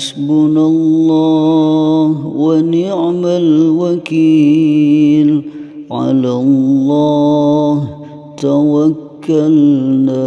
Hasbunallah wa ni'mal wakil. 'Alallah tawakkalna.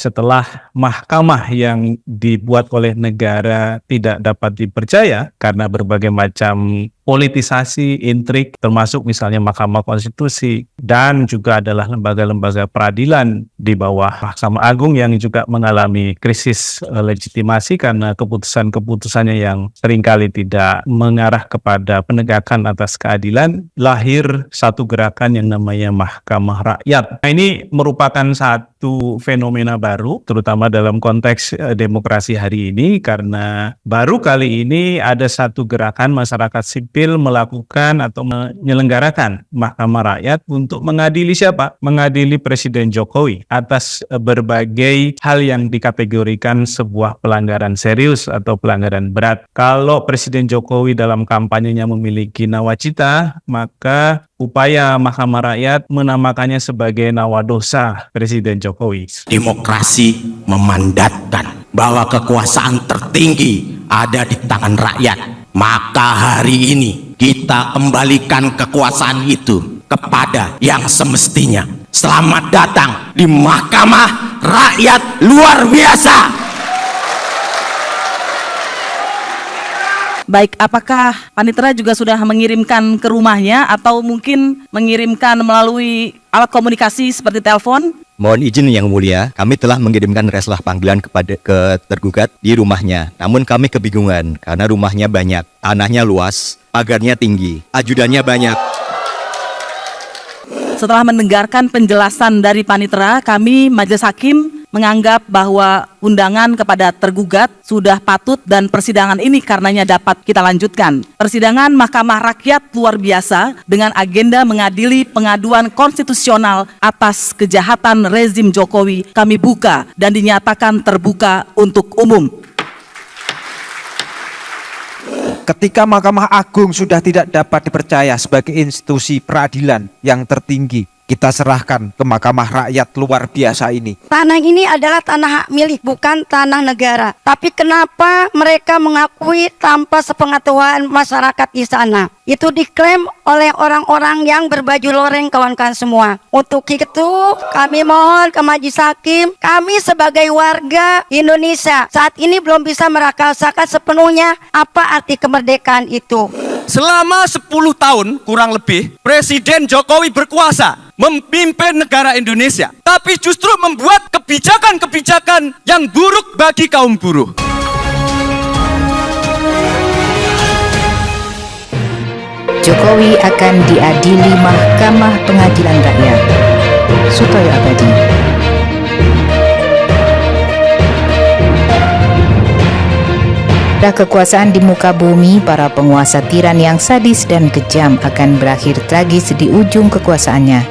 Setelah mahkamah yang dibuat oleh negara tidak dapat dipercaya karena berbagai macam politisasi, intrik, termasuk misalnya Mahkamah Konstitusi, dan juga adalah lembaga-lembaga peradilan di bawah Mahkamah Agung yang juga mengalami krisis legitimasi karena keputusan-keputusannya yang seringkali tidak mengarah kepada penegakan atas keadilan, lahir satu gerakan yang namanya Mahkamah Rakyat. Nah, ini merupakan satu fenomena baru, terutama dalam konteks demokrasi hari ini, karena baru kali ini ada satu gerakan masyarakat sipil melakukan atau menyelenggarakan Mahkamah Rakyat untuk mengadili siapa? Mengadili Presiden Jokowi atas berbagai hal yang dikategorikan sebuah pelanggaran serius atau pelanggaran berat. Kalau Presiden Jokowi dalam kampanyenya memiliki nawacita, maka upaya Mahkamah Rakyat menamakannya sebagai nawadosa Presiden Jokowi. Demokrasi memandatkan bahwa kekuasaan tertinggi ada di tangan rakyat. Maka hari ini kita kembalikan kekuasaan itu kepada yang semestinya. Selamat datang di Mahkamah Rakyat luar biasa. Baik, apakah Panitera juga sudah mengirimkan ke rumahnya atau mungkin mengirimkan melalui alat komunikasi seperti telepon? Mohon izin Yang Mulia, kami telah mengirimkan reslah panggilan ke tergugat di rumahnya. Namun kami kebingungan karena rumahnya banyak, tanahnya luas, pagarnya tinggi, ajudannya banyak. Setelah mendengarkan penjelasan dari Panitera, kami Majelis Hakim menganggap bahwa undangan kepada tergugat sudah patut dan persidangan ini karenanya dapat kita lanjutkan. Persidangan Mahkamah Rakyat luar biasa dengan agenda mengadili pengaduan konstitusional atas kejahatan rezim Jokowi kami buka dan dinyatakan terbuka untuk umum. Ketika Mahkamah Agung sudah tidak dapat dipercaya sebagai institusi peradilan yang tertinggi, kita serahkan ke Mahkamah Rakyat luar biasa ini. Tanah ini adalah tanah hak milik, bukan tanah negara. Tapi kenapa mereka mengakui tanpa sepengetahuan masyarakat di sana? Itu diklaim oleh orang-orang yang berbaju loreng, kawan-kawan semua. Untuk itu kami mohon ke Majelis Hakim, kami sebagai warga Indonesia saat ini belum bisa merasakan sepenuhnya apa arti kemerdekaan itu. Selama 10 tahun kurang lebih Presiden Jokowi berkuasa memimpin negara Indonesia, tapi justru membuat kebijakan-kebijakan yang buruk bagi kaum buruh. Jokowi akan diadili Mahkamah Pengadilan Rakyat. Sutoyo Abadi. Kekuasaan di muka bumi, para penguasa tiran yang sadis dan kejam akan berakhir tragis di ujung kekuasaannya.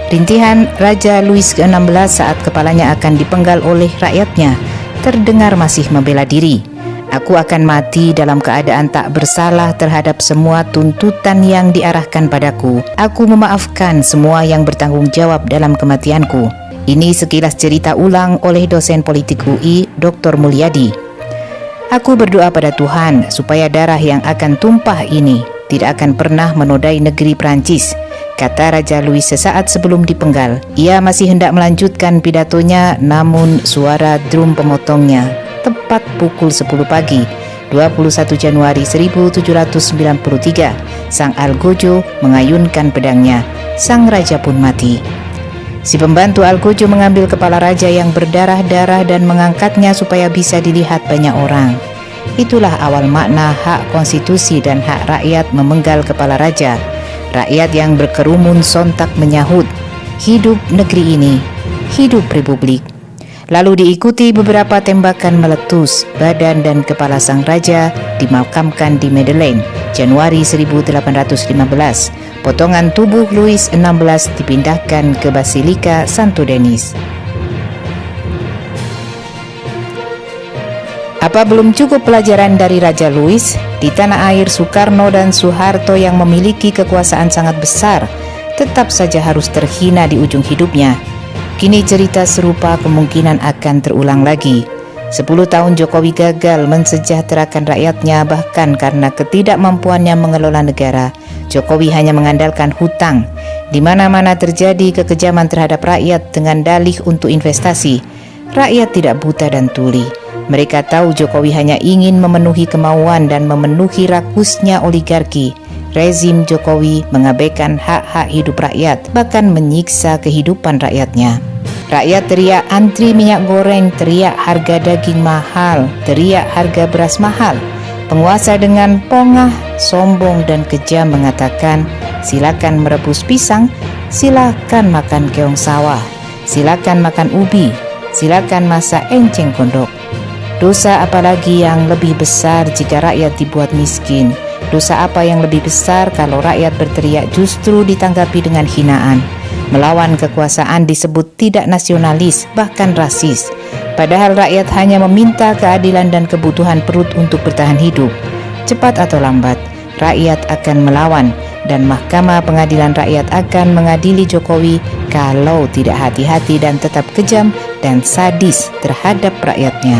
Rintihan Raja Louis XVI saat kepalanya akan dipenggal oleh rakyatnya terdengar masih membela diri. Aku akan mati dalam keadaan tak bersalah terhadap semua tuntutan yang diarahkan padaku. Aku memaafkan semua yang bertanggung jawab dalam kematianku. Ini sekilas cerita ulang oleh dosen politik UI, Dr. Mulyadi. Aku berdoa pada Tuhan supaya darah yang akan tumpah ini tidak akan pernah menodai negeri Prancis, kata Raja Louis sesaat sebelum dipenggal. Ia masih hendak melanjutkan pidatonya, namun suara drum pemotongnya tepat pukul 10 pagi 21 Januari 1793, sang Algojo mengayunkan pedangnya. Sang raja pun mati. Si pembantu Algojo mengambil kepala raja yang berdarah-darah dan mengangkatnya supaya bisa dilihat banyak orang. Itulah awal makna hak konstitusi dan hak rakyat memenggal kepala raja. Rakyat yang berkerumun sontak menyahut, hidup negeri ini, hidup republik. Lalu diikuti beberapa tembakan meletus. Badan dan kepala sang raja dimakamkan di Madeleine, Januari 1815. Potongan tubuh Louis XVI dipindahkan ke Basilika Santo Denis. Apa belum cukup pelajaran dari Raja Louis? Di tanah air, Soekarno dan Soeharto yang memiliki kekuasaan sangat besar tetap saja harus terhina di ujung hidupnya. Kini cerita serupa kemungkinan akan terulang lagi. 10 tahun Jokowi gagal mensejahterakan rakyatnya, bahkan karena ketidakmampuannya mengelola negara. Jokowi hanya mengandalkan hutang. Di mana-mana terjadi kekejaman terhadap rakyat dengan dalih untuk investasi. Rakyat tidak buta dan tuli. Mereka tahu Jokowi hanya ingin memenuhi kemauan dan memenuhi rakusnya oligarki. Rezim Jokowi mengabaikan hak-hak hidup rakyat, bahkan menyiksa kehidupan rakyatnya. Rakyat teriak antri minyak goreng, teriak harga daging mahal, teriak harga beras mahal. Penguasa dengan pongah, sombong dan kejam mengatakan, silakan merebus pisang, silakan makan keong sawah, silakan makan ubi, silakan masak enceng gondok. Dosa apalagi yang lebih besar jika rakyat dibuat miskin? Dosa apa yang lebih besar kalau rakyat berteriak justru ditanggapi dengan hinaan? Melawan kekuasaan disebut tidak nasionalis, bahkan rasis. Padahal rakyat hanya meminta keadilan dan kebutuhan perut untuk bertahan hidup. Cepat atau lambat, rakyat akan melawan dan Mahkamah Pengadilan Rakyat akan mengadili Jokowi kalau tidak hati-hati dan tetap kejam dan sadis terhadap rakyatnya.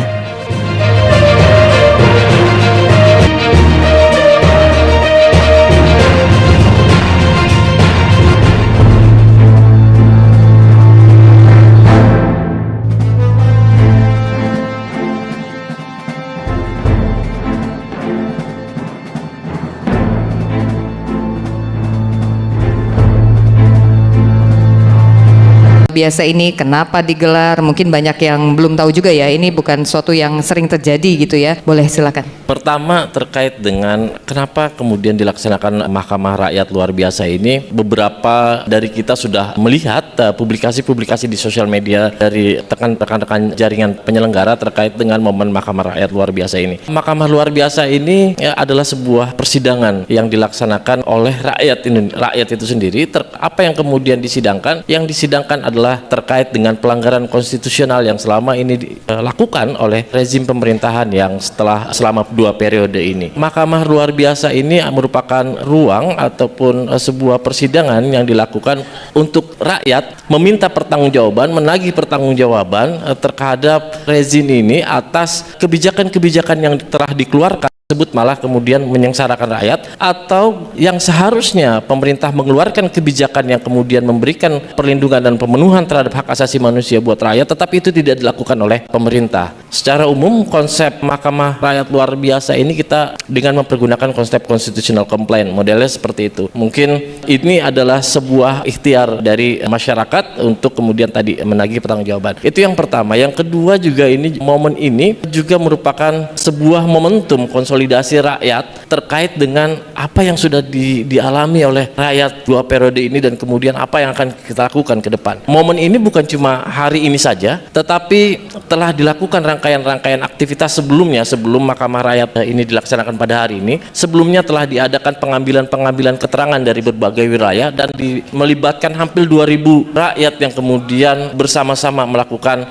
Biasa ini kenapa digelar? Mungkin banyak yang belum tahu juga ya, ini bukan suatu yang sering terjadi gitu ya. Boleh silakan. Pertama terkait dengan kenapa kemudian dilaksanakan Mahkamah Rakyat luar biasa ini, beberapa dari kita sudah melihat publikasi-publikasi di sosial media dari rekan-rekan jaringan penyelenggara terkait dengan momen Mahkamah Rakyat luar biasa ini. Mahkamah luar biasa ini adalah sebuah persidangan yang dilaksanakan oleh rakyat itu sendiri. Apa yang kemudian disidangkan? Yang disidangkan adalah terkait dengan pelanggaran konstitusional yang selama ini dilakukan oleh rezim pemerintahan yang selama 2 periode ini. Mahkamah luar biasa ini merupakan ruang ataupun sebuah persidangan yang dilakukan untuk rakyat meminta pertanggungjawaban, menagih pertanggungjawaban terhadap rezim ini atas kebijakan-kebijakan yang telah dikeluarkan tersebut, malah kemudian menyengsarakan rakyat, atau yang seharusnya pemerintah mengeluarkan kebijakan yang kemudian memberikan perlindungan dan pemenuhan terhadap hak asasi manusia buat rakyat, tetapi itu tidak dilakukan oleh pemerintah. Secara umum konsep Mahkamah Rakyat luar biasa ini kita dengan mempergunakan konsep constitutional complaint, modelnya seperti itu. Mungkin ini adalah sebuah ikhtiar dari masyarakat untuk kemudian tadi menagih pertanggungjawaban. Itu yang pertama. Yang kedua juga momen ini juga merupakan sebuah momentum konsolidasi rakyat terkait dengan apa yang sudah dialami oleh rakyat 2 periode ini dan kemudian apa yang akan kita lakukan ke depan. Momen ini bukan cuma hari ini saja, tetapi telah dilakukan rangkaian-rangkaian aktivitas sebelumnya, sebelum Mahkamah Rakyat ini dilaksanakan pada hari ini. Sebelumnya telah diadakan pengambilan keterangan dari berbagai wilayah dan melibatkan hampir 2.000 rakyat yang kemudian bersama-sama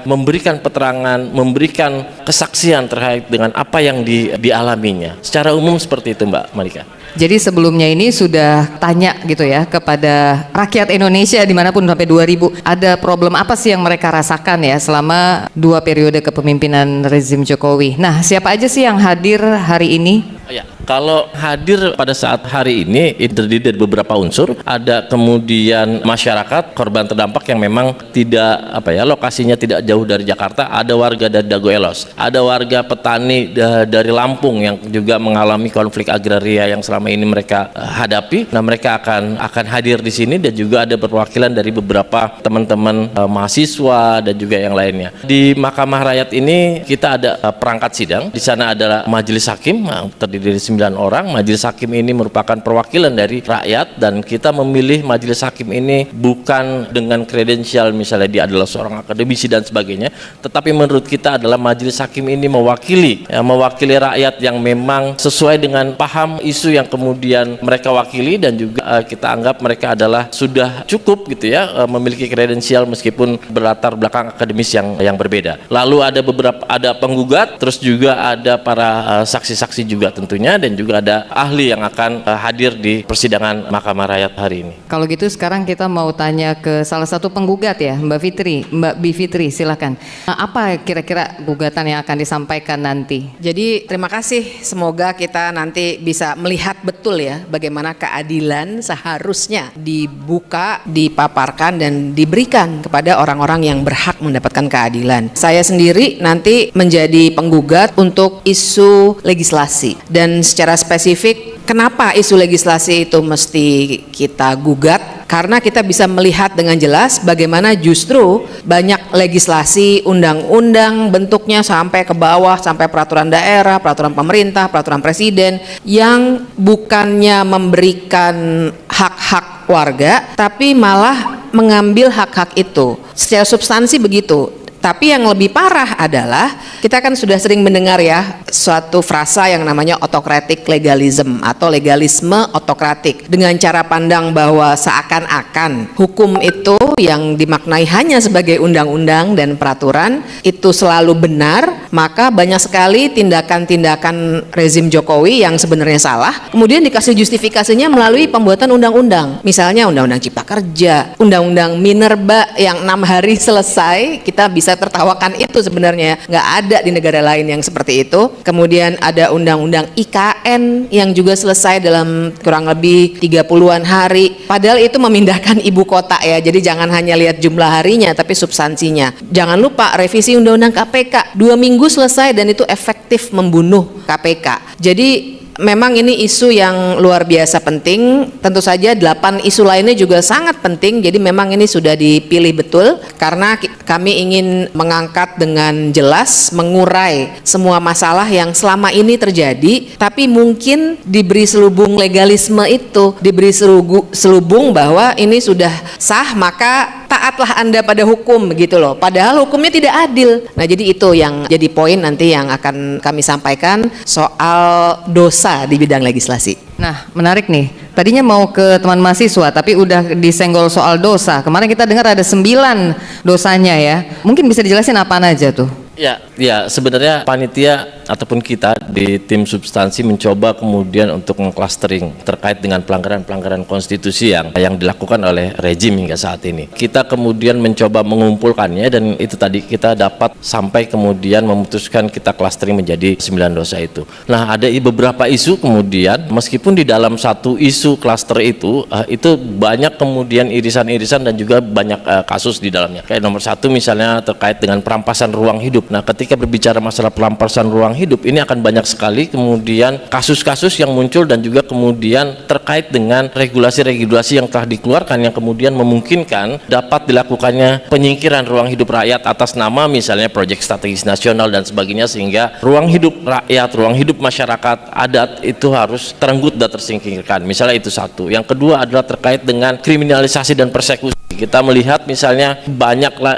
memberikan keterangan, memberikan kesaksian terkait dengan apa yang dialami. Secara umum seperti itu, Mbak Malika. Jadi sebelumnya ini sudah tanya gitu ya kepada rakyat Indonesia dimanapun sampai 2000, ada problem apa sih yang mereka rasakan ya selama 2 periode kepemimpinan rezim Jokowi. Nah, siapa aja sih yang hadir hari ini? Ya, kalau hadir pada saat hari ini terdiri dari beberapa unsur. Ada kemudian masyarakat korban terdampak yang memang tidak lokasinya tidak jauh dari Jakarta. Ada warga dari Dago Elos, ada warga petani dari Lampung yang juga mengalami konflik agraria yang selama ini mereka hadapi. Nah, mereka akan hadir di sini, dan juga ada perwakilan dari beberapa teman-teman mahasiswa dan juga yang lainnya. Di Mahkamah Rakyat ini kita ada perangkat sidang. Di sana adalah majelis hakim terdiri dari 9 orang. Majelis hakim ini merupakan perwakilan dari rakyat, dan kita memilih majelis hakim ini bukan dengan kredensial misalnya dia adalah seorang akademisi dan sebagainya, tetapi menurut kita adalah majelis hakim ini mewakili rakyat yang memang sesuai dengan paham isu yang kemudian mereka wakili, dan juga kita anggap mereka adalah sudah cukup gitu ya, memiliki kredensial meskipun berlatar belakang akademis yang berbeda. Lalu ada penggugat, terus juga ada para saksi-saksi juga tentunya, dan juga ada ahli yang akan hadir di persidangan Mahkamah Rakyat hari ini. Kalau gitu sekarang kita mau tanya ke salah satu penggugat ya, Mbak Bivitri, silakan. Apa kira-kira gugatan yang akan disampaikan nanti? Jadi terima kasih, semoga kita nanti bisa melihat betul ya bagaimana keadilan seharusnya dibuka, dipaparkan dan diberikan kepada orang-orang yang berhak mendapatkan keadilan. Saya sendiri nanti menjadi penggugat untuk isu legislasi dan secara spesifik kenapa isu legislasi itu mesti kita gugat? Karena kita bisa melihat dengan jelas bagaimana justru banyak legislasi, undang-undang bentuknya sampai ke bawah, sampai peraturan daerah, peraturan pemerintah, peraturan presiden yang bukannya memberikan hak-hak warga, tapi malah mengambil hak-hak itu. Secara substansi begitu. Tapi yang lebih parah adalah kita kan sudah sering mendengar ya suatu frasa yang namanya autocratic legalism atau legalisme otokratik, dengan cara pandang bahwa seakan-akan hukum itu yang dimaknai hanya sebagai undang-undang dan peraturan itu selalu benar, maka banyak sekali tindakan-tindakan rezim Jokowi yang sebenarnya salah kemudian dikasih justifikasinya melalui pembuatan undang-undang. Misalnya undang-undang Cipta Kerja, undang-undang Minerba yang 6 hari selesai, kita bisa tertawakan itu sebenarnya, nggak ada di negara lain yang seperti itu. Kemudian ada undang-undang IKN yang juga selesai dalam kurang lebih 30-an hari, padahal itu memindahkan ibu kota ya, jadi jangan hanya lihat jumlah harinya tapi substansinya. Jangan lupa revisi undang-undang KPK 2 minggu selesai dan itu efektif membunuh KPK. Jadi memang ini isu yang luar biasa penting. Tentu saja 8 isu lainnya juga sangat penting. Jadi memang ini sudah dipilih betul karena kami ingin mengangkat dengan jelas, mengurai semua masalah yang selama ini terjadi, tapi mungkin diberi selubung legalisme itu, diberi selubung bahwa ini sudah sah maka taatlah Anda pada hukum begitu loh. Padahal hukumnya tidak adil. Nah, jadi itu yang jadi poin nanti yang akan kami sampaikan soal dosa di bidang legislasi. Nah, menarik nih. Tadinya mau ke teman mahasiswa tapi udah disenggol soal dosa. Kemarin kita dengar ada 9 dosanya ya. Mungkin bisa dijelasin apaan aja tuh? Ya sebenarnya panitia ataupun kita di tim substansi mencoba kemudian untuk mengclustering terkait dengan pelanggaran-pelanggaran konstitusi yang dilakukan oleh rejim hingga saat ini. Kita kemudian mencoba mengumpulkannya dan itu tadi kita dapat sampai kemudian memutuskan kita clustering menjadi 9 dosa itu. Nah, ada beberapa isu kemudian meskipun di dalam satu isu cluster itu banyak kemudian irisan-irisan dan juga banyak kasus di dalamnya. Kayak nomor 1 misalnya terkait dengan perampasan ruang hidup. Nah, ketika berbicara masalah perampasan ruang hidup ini akan banyak sekali kemudian kasus-kasus yang muncul dan juga kemudian terkait dengan regulasi-regulasi yang telah dikeluarkan yang kemudian memungkinkan dapat dilakukannya penyingkiran ruang hidup rakyat atas nama misalnya proyek strategis nasional dan sebagainya, sehingga ruang hidup rakyat, ruang hidup masyarakat adat itu harus terenggut dan tersingkirkan. Misalnya itu satu. Yang kedua adalah terkait dengan kriminalisasi dan persekusi. Kita melihat misalnya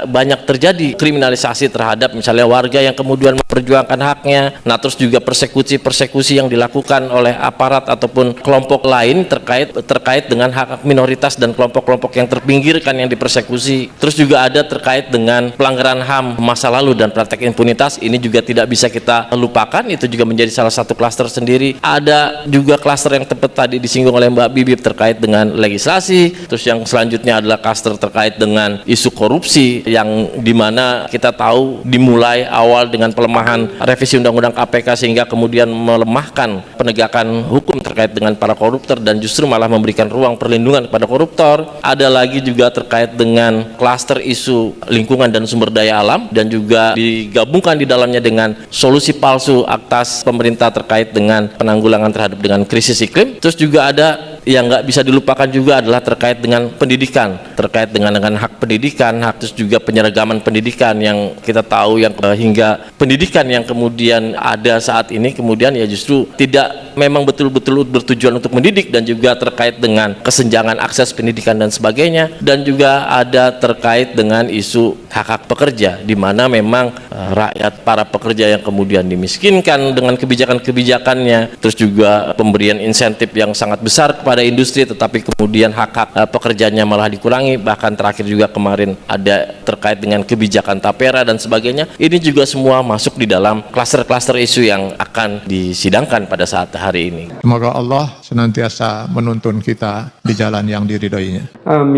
banyak terjadi kriminalisasi terhadap misalnya warga yang kemudian memperjuangkan haknya. Nah, terus juga persekusi yang dilakukan oleh aparat ataupun kelompok lain terkait dengan hak minoritas dan kelompok-kelompok yang terpinggirkan yang dipersekusi. Terus juga ada terkait dengan pelanggaran HAM masa lalu dan praktek impunitas, ini juga tidak bisa kita lupakan, itu juga menjadi salah satu klaster sendiri. Ada juga klaster yang tepat tadi disinggung oleh Mbak Bibip terkait dengan legislasi. Terus yang selanjutnya adalah klaster terkait dengan isu korupsi yang dimana kita tahu dimulai awal dengan pelemahan revisi undang-undang KPK sehingga kemudian melemahkan penegakan hukum terkait dengan para koruptor dan justru malah memberikan ruang perlindungan kepada koruptor. Ada lagi juga terkait dengan klaster isu lingkungan dan sumber daya alam dan juga digabungkan di dalamnya dengan solusi palsu atas pemerintah terkait dengan penanggulangan terhadap dengan krisis iklim. Terus juga ada yang nggak bisa dilupakan juga adalah terkait dengan pendidikan, terkait dengan hak pendidikan, hak terus juga penyeragaman pendidikan yang kita tahu yang hingga pendidikan yang kemudian ada saat ini kemudian ya justru tidak memang betul-betul bertujuan untuk mendidik, dan juga terkait dengan kesenjangan akses pendidikan dan sebagainya, dan juga ada terkait dengan isu hak-hak pekerja di mana memang rakyat para pekerja yang kemudian dimiskinkan dengan kebijakan-kebijakannya, terus juga pemberian insentif yang sangat besar kepada industri tetapi kemudian hak-hak pekerjanya malah dikurangi diulangi, bahkan terakhir juga kemarin ada terkait dengan kebijakan tapera dan sebagainya. Ini juga semua masuk di dalam klaster-klaster isu yang akan disidangkan pada saat hari ini. Semoga Allah senantiasa menuntun kita di jalan yang diridhoinya. Amin.